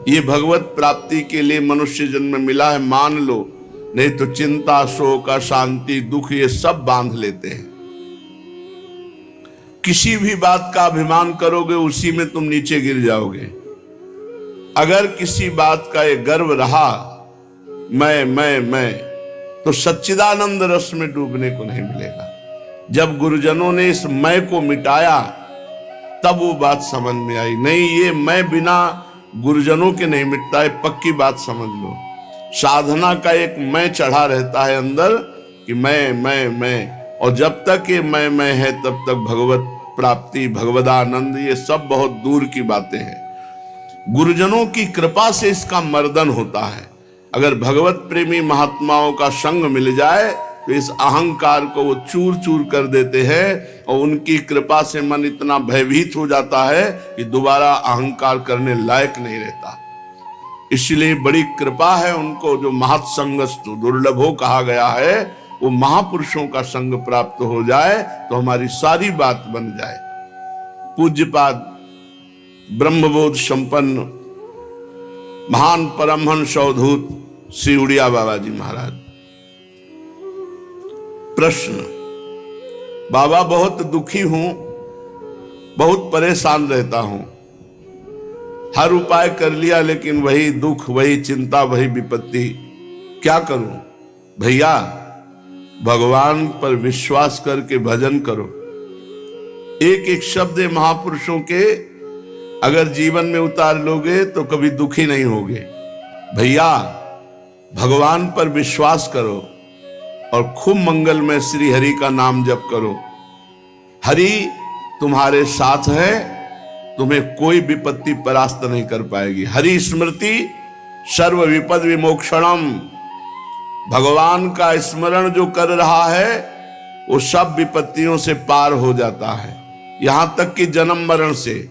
ये भगवत प्राप्ति के लिए मनुष्य जन्म मिला है मान लो, नहीं तो चिंता, शोक, अशांति, दुख ये सब बांध लेते हैं। किसी भी बात का अभिमान करोगे उसी में तुम नीचे गिर जाओगे। अगर किसी बात का ये गर्व रहा मैं, तो सच्चिदानंद रस में डूबने को नहीं मिलेगा। जब गुरुजनों ने इस मैं को मिटाया तब वो बात समझ में आई, नहीं ये मैं बिना गुरुजनों के नहीं मिटता है, पक्की बात समझ लो। साधना का एक मैं चढ़ा रहता है अंदर कि मैं, और जब तक ये मैं है तब तक भगवत प्राप्ति, भगवदानंद ये सब बहुत दूर की बातें हैं। गुरुजनों की कृपा से इसका मर्दन होता है। अगर भगवत प्रेमी महात्माओं का संग मिल जाए तो इस अहंकार को वो चूर चूर कर देते हैं, और उनकी कृपा से मन इतना भयभीत हो जाता है कि दोबारा अहंकार करने लायक नहीं रहता। इसलिए बड़ी कृपा है उनको, जो महत्संगस्तु दुर्लभो कहा गया है, वो महापुरुषों का संग प्राप्त हो जाए तो हमारी सारी बात बन जाए। पूज्यपाद ब्रह्मबोध संपन्न महान परमहंस अवधूत श्री उड़िया बाबा जी महाराज। प्रश्न, बाबा बहुत दुखी हूं, बहुत परेशान रहता हूं, हर उपाय कर लिया लेकिन वही दुख, वही चिंता, वही विपत्ति, क्या करूं? भैया भगवान पर विश्वास करके भजन करो। एक एक शब्द महापुरुषों के अगर जीवन में उतार लोगे तो कभी दुखी नहीं होगे। भैया भगवान पर विश्वास करो और खूब मंगल में श्री हरि का नाम जप करो। हरि तुम्हारे साथ है, तुम्हें कोई विपत्ति परास्त नहीं कर पाएगी। हरि स्मृति सर्व विपद विमोक्षणम। भगवान का स्मरण जो कर रहा है वो सब विपत्तियों से पार हो जाता है, यहां तक कि जन्म मरण से,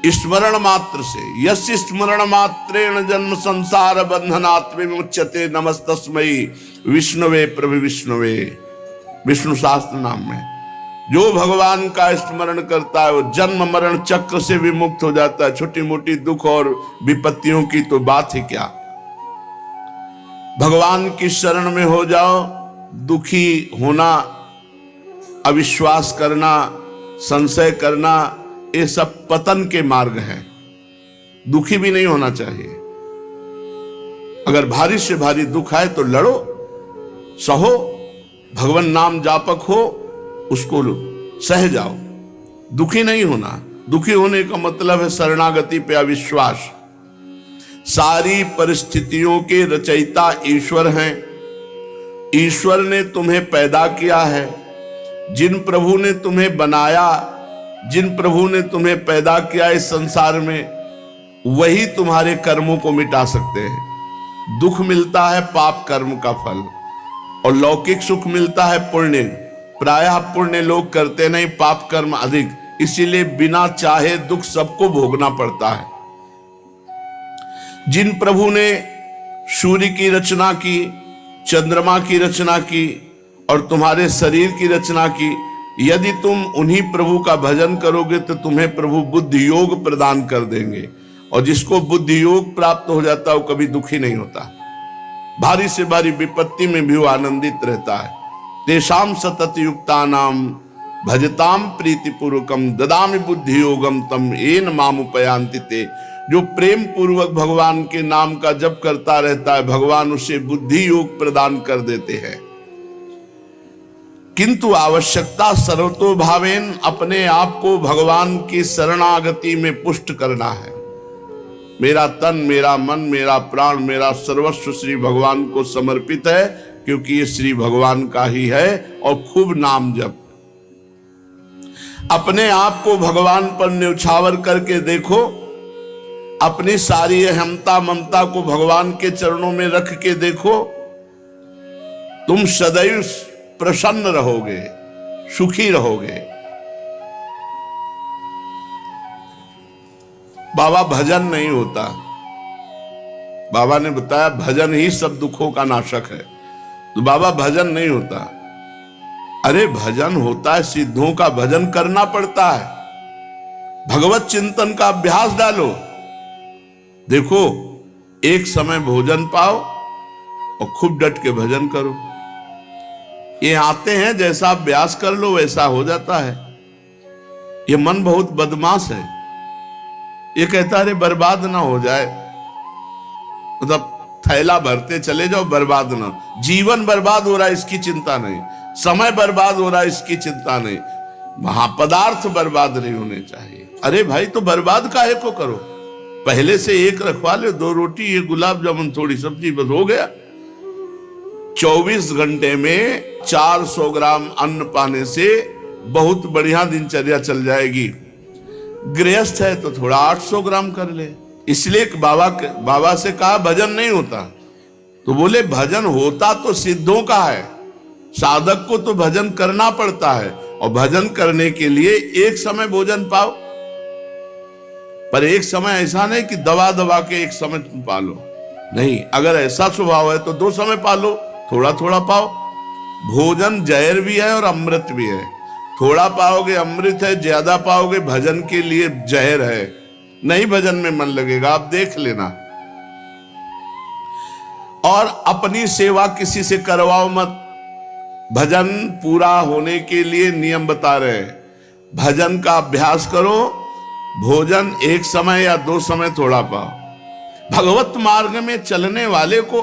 स्मरण मात्र से। यस्य स्मरण मात्रेण जन्म संसार बंधनात् विमुच्यते नमस्तस्मै विष्णुवे प्रभु विष्णुवे। विष्णु शास्त्र नाम में जो भगवान का स्मरण करता है वो जन्म मरण चक्र से विमुक्त हो जाता है। छोटी मोटी दुख और विपत्तियों की तो बात ही क्या। भगवान की शरण में हो जाओ। दुखी होना, अविश्वास करना, संशय करना, ये सब पतन के मार्ग हैं। दुखी भी नहीं होना चाहिए। अगर भारी से भारी दुख है तो लड़ो, सहो, भगवान नाम जापक हो, उसको सह जाओ। दुखी नहीं होना। दुखी होने का मतलब है शरणागति पे अविश्वास। सारी परिस्थितियों के रचयिता ईश्वर हैं। ईश्वर ने तुम्हें पैदा किया है। जिन प्रभु ने तुम्हें बनाया, जिन प्रभु ने तुम्हें पैदा किया इस संसार में, वही तुम्हारे कर्मों को मिटा सकते हैं। दुख मिलता है पाप कर्म का फल, और लौकिक सुख मिलता है पुण्य। प्रायः पुण्य लोग करते नहीं, पाप कर्म अधिक, इसीलिए बिना चाहे दुख सबको भोगना पड़ता है। जिन प्रभु ने सूर्य की रचना की, चंद्रमा की रचना की और तुम्हारे शरीर की रचना की, यदि तुम उन्हीं प्रभु का भजन करोगे तो तुम्हें प्रभु बुद्धि योग प्रदान कर देंगे। और जिसको बुद्धि योग प्राप्त हो जाता है वो कभी दुखी नहीं होता। भारी से भारी विपत्ति में भी वो आनंदित रहता है। तेषाम सतत युक्तानाम भजताम प्रीतिपूर्वकम ददामि बुद्धि योगम तम येन मामुपयान्ति ते। जो प्रेम पूर्वक भगवान के नाम का जप करता रहता है, भगवान उसे बुद्धि योग प्रदान कर देते हैं। किंतु आवश्यकता सर्वतो भावेन अपने आप को भगवान की शरणागति में पुष्ट करना है। मेरा तन, मेरा मन, मेरा प्राण, मेरा सर्वस्व श्री भगवान को समर्पित है, क्योंकि ये श्री भगवान का ही है। और खूब नाम जप। अपने आप को भगवान पर न्यौछावर करके देखो। अपनी सारी अहमता ममता को भगवान के चरणों में रख के देखो। तुम सदैव प्रसन्न रहोगे, सुखी रहोगे। बाबा भजन नहीं होता। बाबा ने बताया भजन ही सब दुखों का नाशक है। तो बाबा भजन नहीं होता। अरे भजन होता है, सिद्धों का भजन करना पड़ता है। भगवत चिंतन का अभ्यास डालो। देखो, एक समय भोजन पाओ और खूब डट के भजन करो। ये आते हैं, जैसा अभ्यास कर लो वैसा हो जाता है। ये मन बहुत बदमाश है, ये कहता है बर्बाद ना हो जाए, मतलब थैला भरते चले जाओ, बर्बाद ना। जीवन बर्बाद हो रहा है इसकी चिंता नहीं, समय बर्बाद हो रहा है इसकी चिंता नहीं, वहां पदार्थ बर्बाद नहीं होने चाहिए। अरे भाई, तो बर्बाद काहे को करो, पहले से एक रखवा ले, 2 रोटी, 1 गुलाब जामुन, थोड़ी सब्जी, बस हो गया। 24 घंटे में 400 ग्राम अन्न पाने से बहुत बढ़िया दिनचर्या चल जाएगी। गृहस्थ है तो थोड़ा 800 ग्राम कर ले। इसलिए बाबा से कहा भजन नहीं होता, तो बोले भजन होता तो सिद्धों का है, साधक को तो भजन करना पड़ता है, और भजन करने के लिए एक समय भोजन पाओ, पर एक समय ऐसा नहीं कि दबा दबा के एक समय तुम पालो, नहीं। अगर ऐसा स्वभाव है तो 2 समय पालो, थोड़ा थोड़ा पाओ। भोजन जहर भी है और अमृत भी है, थोड़ा पाओगे अमृत है, ज्यादा पाओगे भजन के लिए जहर है, नहीं भजन में मन लगेगा, आप देख लेना। और अपनी सेवा किसी से करवाओ मत। भजन पूरा होने के लिए नियम बता रहे हैं, भजन का अभ्यास करो, भोजन एक समय या 2 समय थोड़ा पाओ। भगवत मार्ग में चलने वाले को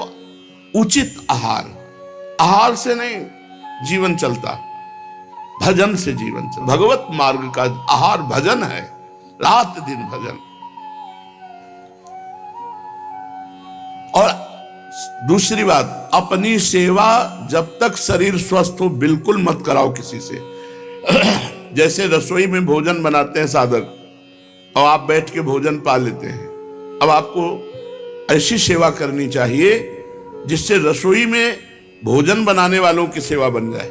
उचित आहार से नहीं जीवन चलता, भजन से जीवन चलता। भगवत मार्ग का आहार भजन है, रात दिन भजन। और दूसरी बात, अपनी सेवा जब तक शरीर स्वस्थ हो बिल्कुल मत कराओ किसी से। जैसे रसोई में भोजन बनाते हैं साधक, और आप बैठ के भोजन पा लेते हैं, अब आपको ऐसी सेवा करनी चाहिए जिससे रसोई में भोजन बनाने वालों की सेवा बन जाए।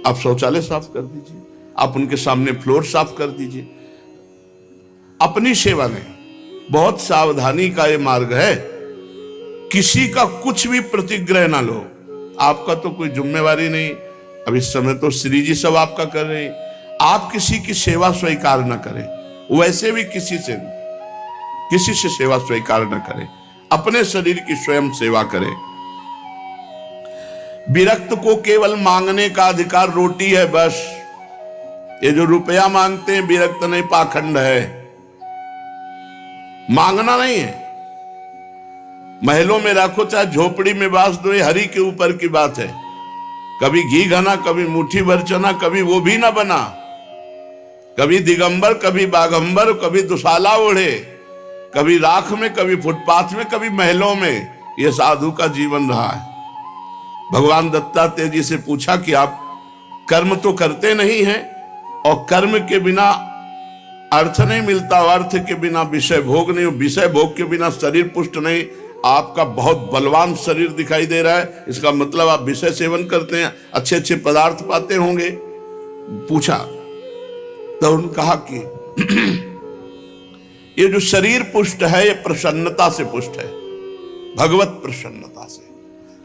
आप शौचालय साफ कर दीजिए, आप उनके सामने फ्लोर साफ कर दीजिए, अपनी सेवा नहीं। बहुत सावधानी का ये मार्ग है, किसी का कुछ भी प्रतिग्रह ना लो। आपका तो कोई जिम्मेवारी नहीं, अब इस समय तो श्री जी सब आपका कर रहे हैं, आप किसी की सेवा स्वीकार न करें, वैसे भी किसी से सेवा स्वीकार न करें, अपने शरीर की स्वयं सेवा करें। विरक्त को केवल मांगने का अधिकार रोटी है बस। ये जो रुपया मांगते हैं विरक्त नहीं, पाखंड है, मांगना नहीं है। महलों में रखो चाहे झोपड़ी में बांस दो, ये हरि के ऊपर की बात है। कभी घी घना, कभी मुट्ठी भर चना, कभी वो भी ना बना, कभी दिगंबर, कभी बागंबर, कभी दुशाला ओढ़े, कभी राख में, कभी फुटपाथ में, कभी महलों में। यह साधु का जीवन रहा है। भगवान दत्तात्रेय जी से पूछा कि आप कर्म तो करते नहीं हैं, और कर्म के बिना अर्थ नहीं मिलता, अर्थ के बिना विषय भोग नहीं, विषय भोग के बिना शरीर पुष्ट नहीं। आपका बहुत बलवान शरीर दिखाई दे रहा है, इसका मतलब आप विषय सेवन करते हैं, अच्छे अच्छे पदार्थ पाते होंगे। पूछा तो उन्होंने कहा कि ये जो शरीर पुष्ट है ये प्रसन्नता से पुष्ट है, भगवत प्रसन्नता से।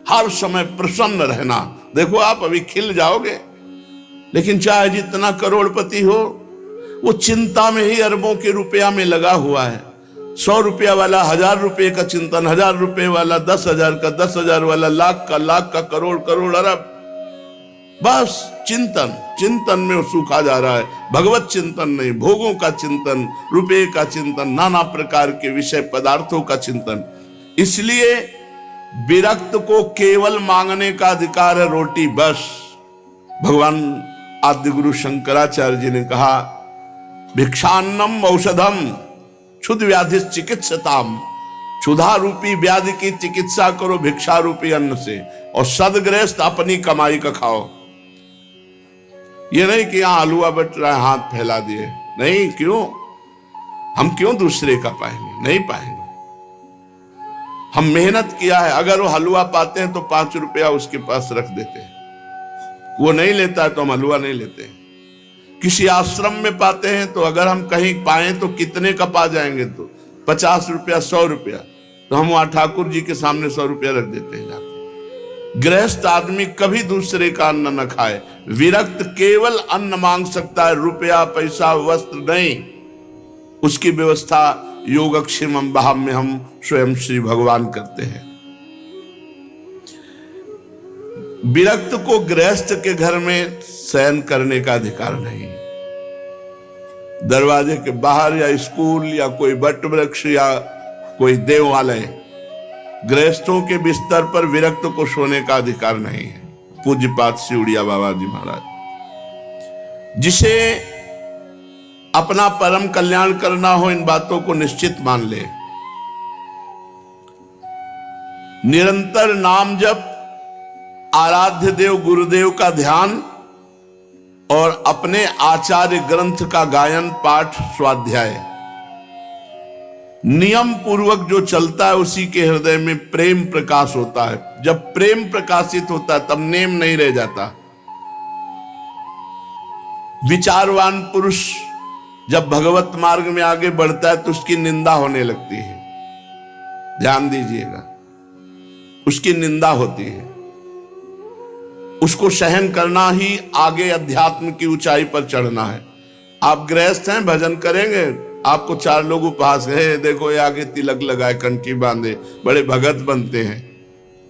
हर समय प्रसन्न रहना। देखो आप अभी खिल जाओगे, लेकिन चाहे जितना करोड़पति हो, वो चिंता में ही अरबों के रुपया में लगा हुआ है। 100 रुपया वाला 1000 रुपये का चिंतन, 1000 रुपये वाला 10,000 का, 10,000 वाला लाख का, करोड़ करोड़ अरब, बस चिंतन में वो सूखा जा रहा है। भगवत चिंतन नहीं, भोगों का चिंतन, रुपये का चिंतन, नाना प्रकार के विषय पदार्थों का चिंतन। इसलिए विरक्त को केवल मांगने का अधिकार है, रोटी बस। भगवान आदि गुरु शंकराचार्य जी ने कहा, भिक्षान्नम औषधम क्षुध व्याधि चिकित्सताम। क्षुधा रूपी व्याधि की चिकित्सा करो भिक्षा रूपी अन्न से, और सदगृहस्थ अपनी कमाई का खाओ। ये नहीं कि यहां हलवा बट रहा है, हाथ फैला दिए, नहीं। क्यों? हम क्यों दूसरे का पाएंगे? नहीं पाएंगे। हम मेहनत किया है, अगर वो हलवा पाते हैं तो 5 रुपया उसके पास रख देते हैं, वो नहीं लेता है तो हम हलवा नहीं लेते हैं। किसी आश्रम में पाते हैं तो अगर हम कहीं पाए तो कितने का पा जाएंगे, तो 50 रुपया, 100 रुपया, तो हम वहां ठाकुर जी के सामने 100 रुपया रख देते हैं जाके। गृहस्थ आदमी कभी दूसरे का अन्न न खाए। विरक्त केवल अन्न मांग सकता है, रुपया, पैसा, वस्त्र नहीं। उसकी व्यवस्था योगक्षेमम वहाम्य हम स्वयं श्री भगवान करते हैं। विरक्त को गृहस्थ के घर में शयन करने का अधिकार नहीं। दरवाजे के बाहर या स्कूल या कोई वट वृक्ष या कोई देवालय, गृहस्थों के बिस्तर पर विरक्त को सोने का अधिकार नहीं है। पूज्यपाद सिउड़िया बाबा जी महाराज। जिसे अपना परम कल्याण करना हो, इन बातों को निश्चित मान ले। निरंतर नाम जप, आराध्य देव गुरुदेव का ध्यान और अपने आचार्य ग्रंथ का गायन पाठ स्वाध्याय नियम पूर्वक जो चलता है, उसी के हृदय में प्रेम प्रकाश होता है। जब प्रेम प्रकाशित होता है तब नेम नहीं रह जाता। विचारवान पुरुष जब भगवत मार्ग में आगे बढ़ता है तो उसकी निंदा होने लगती है। ध्यान दीजिएगा, उसकी निंदा होती है। उसको सहन करना ही आगे अध्यात्म की ऊंचाई पर चढ़ना है। आप गृहस्थ हैं, भजन करेंगे, आपको 4 लोग उपहास है, देखो ये आगे तिलक लगाए, कंठी बांधे, बड़े भगत बनते हैं,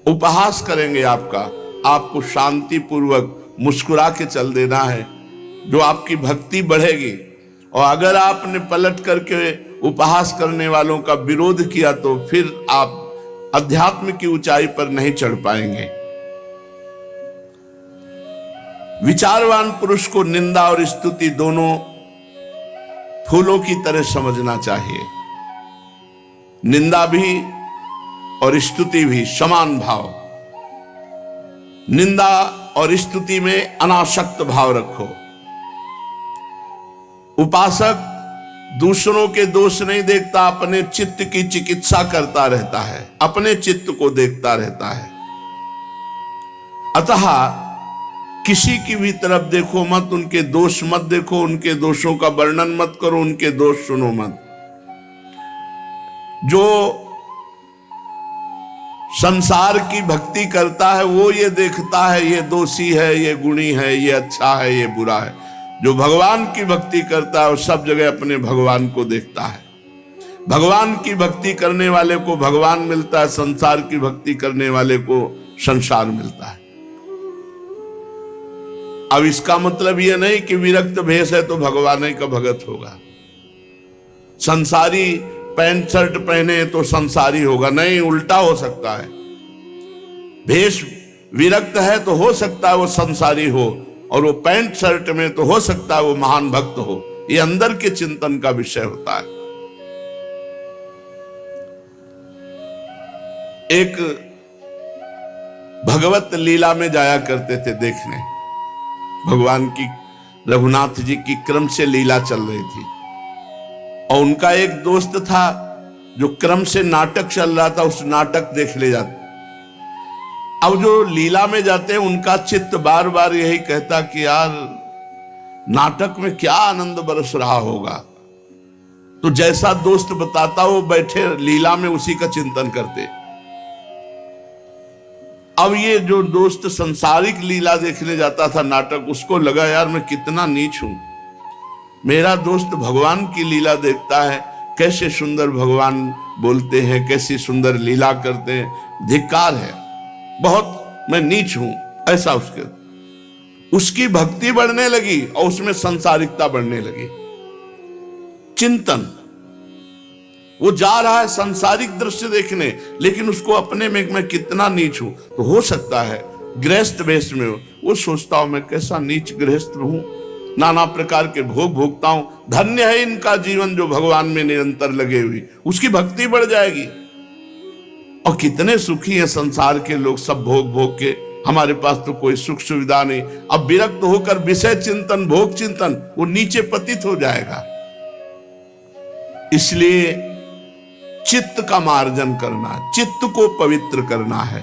उपहास करेंगे आपका। आपको शांति पूर्वक मुस्कुरा के चल देना है, जो आपकी भक्ति बढ़ेगी। और अगर आपने पलट करके उपहास करने वालों का विरोध किया तो फिर आप अध्यात्म की ऊंचाई पर नहीं चढ़ पाएंगे। विचारवान पुरुष को निंदा और स्तुति दोनों फूलों की तरह समझना चाहिए। निंदा भी और स्तुति भी समान भाव। निंदा और स्तुति में अनासक्त भाव रखो। उपासक दूसरों के दोष नहीं देखता, अपने चित्त की चिकित्सा करता रहता है, अपने चित्त को देखता रहता है। अतः किसी की भी तरफ देखो मत, उनके दोष मत देखो, उनके दोषों का वर्णन मत करो, उनके दोष सुनो मत। जो संसार की भक्ति करता है वो ये देखता है ये दोषी है, ये गुणी है, ये अच्छा है, ये बुरा है। जो भगवान की भक्ति करता है वो सब जगह अपने भगवान को देखता है। भगवान की भक्ति करने वाले को भगवान मिलता है, संसार की भक्ति करने वाले को संसार मिलता है। अब इसका मतलब यह नहीं कि विरक्त भेष है तो भगवान ही का भगत होगा, संसारी पैंट शर्ट पहने तो संसारी होगा, नहीं, उल्टा हो सकता है। भेष विरक्त है तो हो सकता है वो संसारी हो, और वो पैंट शर्ट में तो हो सकता है वो महान भक्त हो। ये अंदर के चिंतन का विषय होता है। एक भगवत लीला में जाया करते थे देखने, भगवान की, रघुनाथ जी की क्रम से लीला चल रही थी, और उनका एक दोस्त था जो क्रम से नाटक चल रहा था, उस नाटक देख ले जाते। अब जो लीला में जाते हैं उनका चित्त बार बार यही कहता कि यार नाटक में क्या आनंद बरस रहा होगा। तो जैसा दोस्त बताता वो बैठे लीला में उसी का चिंतन करते। अब ये जो दोस्त संसारिक लीला देखने जाता था नाटक, उसको लगा यार मैं कितना नीच हूं, मेरा दोस्त भगवान की लीला देखता है, कैसे सुंदर भगवान बोलते हैं, कैसी सुंदर लीला करते हैं, धिक्कार है, बहुत मैं नीच हूं। ऐसा उसकी भक्ति बढ़ने लगी और उसमें संसारिकता बढ़ने लगी। चिंतन, वो जा रहा है संसारिक दृश्य देखने, लेकिन उसको अपने में मैं कितना नीच हूं। तो हो सकता है गृहस्थ वेश में वो सोचता हूं मैं कैसा नीच गृहस्थ हूं, नाना प्रकार के भोग भोगता हूं, धन्य है इनका जीवन जो भगवान में निरंतर लगे हुए। उसकी भक्ति बढ़ जाएगी। और कितने सुखी हैं संसार के लोग, सब भोग भोग के, हमारे पास तो कोई सुख सुविधा नहीं। अब विरक्त होकर विषय चिंतन, भोग चिंतन, वो नीचे पतित हो जाएगा। इसलिए चित्त का मार्जन करना, चित्त को पवित्र करना है।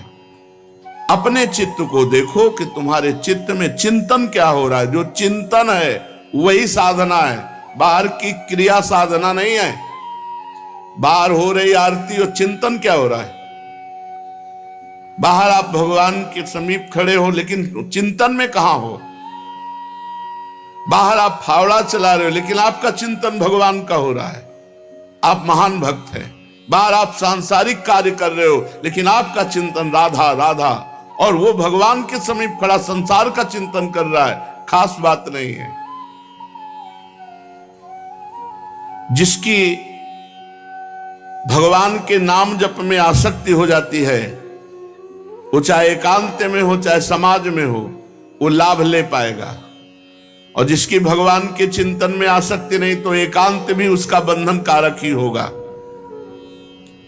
अपने चित्त को देखो कि तुम्हारे चित्त में चिंतन क्या हो रहा है। जो चिंतन है वही साधना है, बाहर की क्रिया साधना नहीं है। बाहर हो रही आरती और चिंतन क्या हो रहा है। बाहर आप भगवान के समीप खड़े हो लेकिन चिंतन में कहां हो। बाहर आप फावड़ा चला रहे हो लेकिन आपका चिंतन भगवान का हो रहा है। आप महान भक्त हैं, बाहर आप सांसारिक कार्य कर रहे हो, लेकिन आपका चिंतन राधा राधा, और वो भगवान के समीप खड़ा संसार का चिंतन कर रहा है, खास बात नहीं है। जिसकी भगवान के नाम जप में आसक्ति हो जाती है, वो चाहे एकांत में हो चाहे समाज में हो, वो लाभ ले पाएगा। और जिसकी भगवान के चिंतन में आसक्ति नहीं, तो एकांत भी उसका बंधन कारक ही होगा,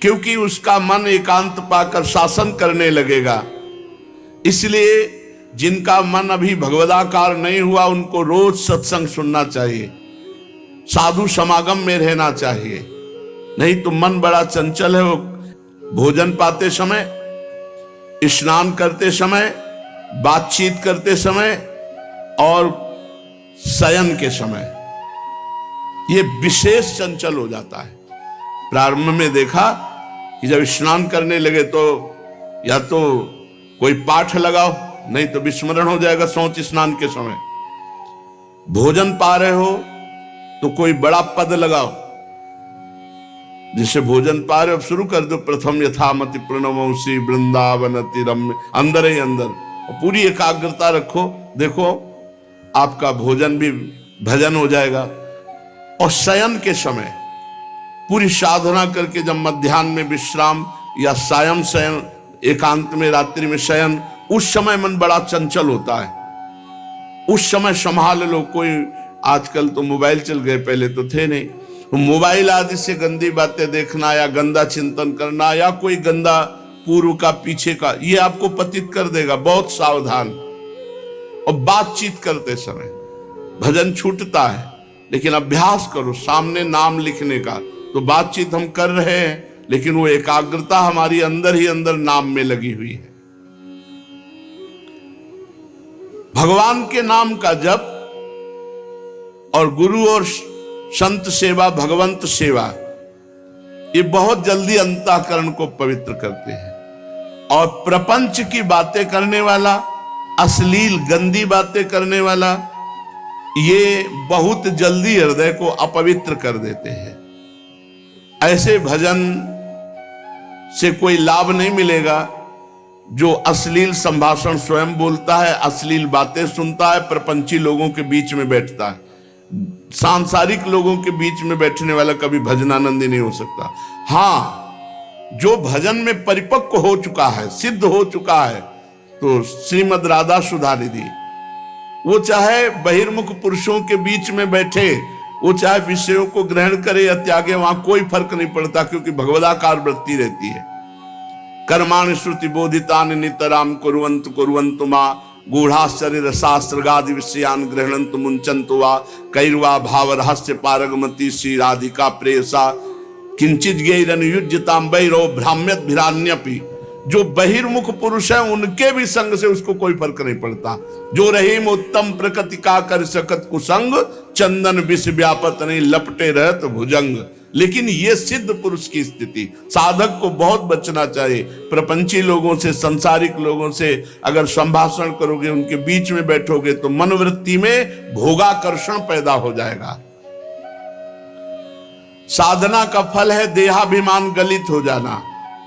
क्योंकि उसका मन एकांत पाकर शासन करने लगेगा। इसलिए जिनका मन अभी भगवदाकार नहीं हुआ, उनको रोज सत्संग सुनना चाहिए, साधु समागम में रहना चाहिए, नहीं तो मन बड़ा चंचल है। वो भोजन पाते समय, स्नान करते समय, बातचीत करते समय और शयन के समय ये विशेष चंचल हो जाता है। प्रारंभ में देखा कि जब स्नान करने लगे तो या तो कोई पाठ लगाओ, नहीं तो विस्मरण हो जाएगा शौच स्नान के समय। भोजन पा रहे हो तो कोई बड़ा पद लगाओ, जिससे भोजन पा रहे हो शुरू कर दो, प्रथम यथामति प्रणवंशी वृंदावनति रम्य, अंदर ही अंदर, और पूरी एकाग्रता रखो। देखो आपका भोजन भी भजन हो जाएगा। और शयन के समय पूरी साधना करके जब मध्याह्न में विश्राम या सायं शयन, एकांत में रात्रि में शयन, उस समय मन बड़ा चंचल होता है। उस समय संभाल लो। कोई आजकल तो मोबाइल चल गए, पहले तो थे नहीं। मोबाइल आदि से गंदी बातें देखना या गंदा चिंतन करना या कोई गंदा पूर्व का पीछे का, ये आपको पतित कर देगा। बहुत सावधान। और बातचीत करते समय भजन छूटता है, लेकिन अभ्यास करो सामने नाम लिखने का। तो बातचीत हम कर रहे हैं, लेकिन वो एकाग्रता हमारी अंदर ही अंदर नाम में लगी हुई है। भगवान के नाम का जप और गुरु और संत सेवा, भगवंत सेवा, ये बहुत जल्दी अंतःकरण को पवित्र करते हैं। और प्रपंच की बातें करने वाला, अश्लील गंदी बातें करने वाला, ये बहुत जल्दी हृदय को अपवित्र कर देते हैं। ऐसे भजन से कोई लाभ नहीं मिलेगा जो अश्लील संभाषण स्वयं बोलता है, अश्लील बातें सुनता है, प्रपंची लोगों के बीच में बैठता है। सांसारिक लोगों के बीच में बैठने वाला कभी भजनानंदी नहीं हो सकता। हाँ, जो भजन में परिपक्व हो चुका है, सिद्ध हो चुका है, तो श्रीमद राधा सुधा निधि, वो चाहे बहिर्मुख पुरुषों के बीच में बैठे, वो चाहे विषयों को ग्रहण करे या त्यागे, वहां कोई फर्क नहीं पड़ता, क्योंकि भगवदाकार वृत्ति रहती है। कर्माणि श्रुति बोधितानि नितराम कुर्वन्तु कुर्वन्तु मा गूढ़ाश्चर्य रसास्त्रगादि विषयान गृह्णन्तु मुञ्चन्तु वा कैर्वा भाव रहस्य पारगमति श्री राधिका प्रेयसा किंचित ज्ञैरनुयुज्यताम वैरो भ्राम्यत भिरान्यपि। जो बहिर्मुख पुरुष है उनके भी संग से उसको कोई फर्क नहीं पड़ता। जो रहीम उत्तम प्रकृति का कर सकत कुसंग, चंदन विष व्यापत नहीं लपटे रहत भुजंग। लेकिन ये सिद्ध पुरुष की स्थिति, साधक को बहुत बचना चाहिए। प्रपंची लोगों से, संसारिक लोगों से अगर संभाषण करोगे, उनके बीच में बैठोगे, तो मनोवृत्ति में भोगाकर्षण पैदा हो जाएगा। साधना का फल है देहाभिमान गलित हो जाना।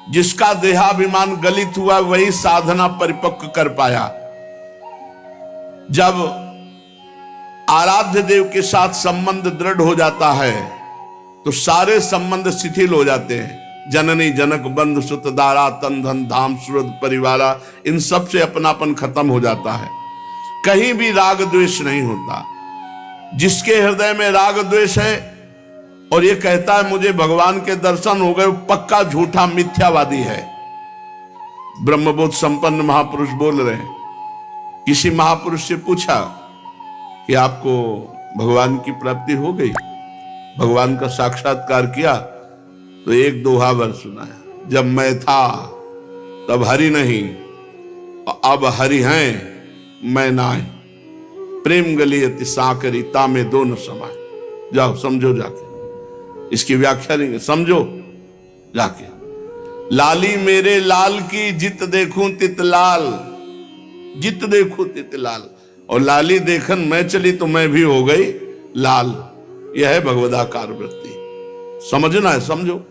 जिसका देहाभिमान गलित हुआ वही साधना परिपक्व कर पाया। जब आराध्य देव के साथ संबंध दृढ़ हो जाता है तो सारे संबंध शिथिल हो जाते हैं। जननी जनक बंधु सुत दारा तन धन धाम सुरद परिवारा, इन सब से अपनापन खत्म हो जाता है। कहीं भी राग द्वेष नहीं होता। जिसके हृदय में राग द्वेष है और ये कहता है मुझे भगवान के दर्शन हो गए, पक्का झूठा मिथ्यावादी है। ब्रह्मबोध संपन्न महापुरुष बोल रहे हैं। किसी महापुरुष से पूछा कि आपको भगवान की प्राप्ति हो गई, भगवान का साक्षात्कार किया? तो एक दोहा वर सुनाया, जब मैं था तब हरि नहीं, अब हरि हैं मैं नाई। प्रेम गली अति साकरी तामे दोनों समाए। जाओ समझो जाके, इसकी व्याख्या नहीं समझो जाके। लाली मेरे लाल की जित देखूं तित लाल, जित देखूं तित लाल। और लाली देखन मैं चली तो मैं भी हो गई लाल। यह है भगवदाकार वृत्ति। समझना है समझो।